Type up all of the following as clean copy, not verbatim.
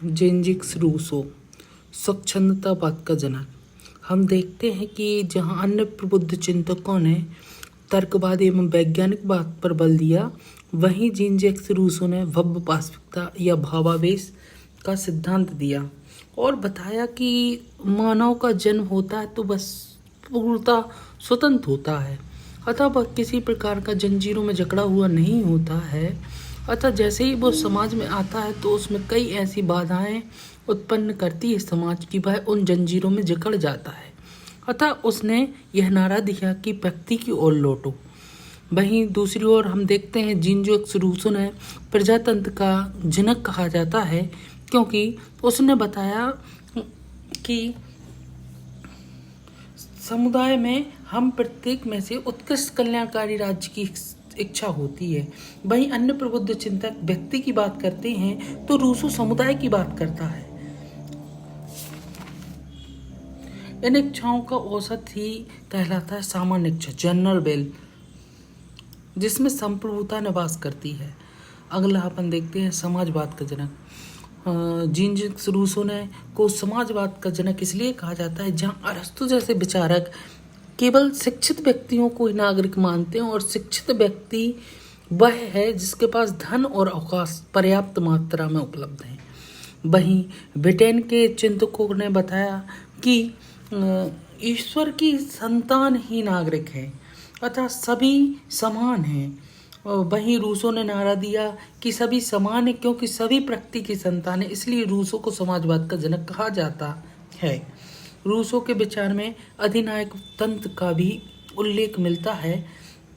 जेन-जिक्स Rousseau स्वच्छंदतावाद का जनक। हम देखते हैं कि जहां अन्य प्रबुद्ध चिंतकों ने तर्कवाद एवं वैज्ञानिक बात पर बल दिया, वहीं जेन-जिक्स रूसो ने भव्य वास्तविकता या भावावेश का सिद्धांत दिया और बताया कि मानव का जन्म होता है तो बस पूर्णतः स्वतंत्र होता है, अतः वह किसी प्रकार का जंजीरों में जकड़ा हुआ नहीं होता है। अतः जैसे ही वो समाज में आता है तो उसमें कई ऐसी बाधाएं उत्पन्न करती है समाज की वह उन जंजीरों में जकड़ जाता है। अतः उसने यह नारा दिया कि व्यक्ति की ओर लौटो। वहीं दूसरी ओर हम देखते हैं जेन-जिक्स रूसो ने प्रजातंत्र का जनक कहा जाता है, क्योंकि उसने बताया कि समुदाय में हम प्रत्येक में से उत्कृष्ट कल्याणकारी राज्य की इच्छा होती है। वहीं अन्य प्रबुद्ध चिंतक व्यक्ति की बात करते हैं तो रूसो समुदाय की बात करता है। इन इच्छाओं का औसत ही कहलाता है सामान्य इच्छा, जनरल विल, जिसमें संप्रभुता निवास करती है। अगला अपन देखते हैं समाजवाद का जनक। जेन-जिक्स रूसो ने को समाजवाद का जनक इसलिए कहा जाता है जहां अरस्तु जैसे विचारक केवल शिक्षित व्यक्तियों को ही नागरिक मानते हैं और शिक्षित व्यक्ति वह है जिसके पास धन और अवकाश पर्याप्त मात्रा में उपलब्ध है। वहीं ब्रिटेन के चिंतकों ने बताया कि ईश्वर की संतान ही नागरिक है, अतः सभी समान हैं। वहीं रूसो ने नारा दिया कि सभी समान है क्योंकि सभी प्रकृति की संतान है, इसलिए रूसो को समाजवाद का जनक कहा जाता है। रूसो के विचार में अधिनायक तंत्र का भी उल्लेख मिलता है,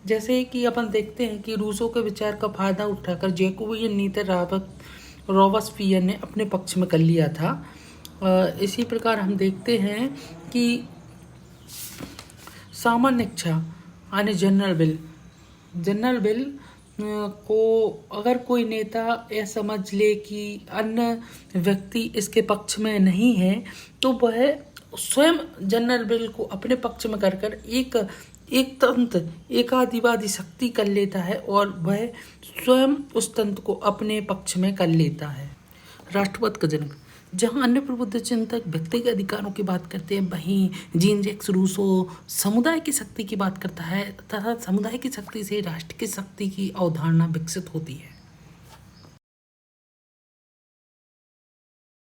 जैसे कि अपन देखते हैं कि रूसो के विचार का फायदा उठाकर जैकोबियन नीति रॉबस्पियर ने अपने पक्ष में कर लिया था। इसी प्रकार हम देखते हैं कि सामान्य इच्छा यानी जनरल विल को अगर कोई नेता यह समझ ले कि अन्य व्यक्ति इसके पक्ष में नहीं है तो वह स्वयं जनरल विल को अपने पक्ष में कर एक तंत्र एकाधिवादी शक्ति कर लेता है और वह स्वयं उस तंत्र को अपने पक्ष में कर लेता है। राष्ट्रवाद का जनक। जहां अन्य प्रबुद्ध चिंतक व्यक्ति के अधिकारों की बात करते हैं, वहीं जेन-जिक्स रूसो समुदाय की शक्ति की बात करता है तथा समुदाय की शक्ति से राष्ट्र की शक्ति की अवधारणा विकसित होती है।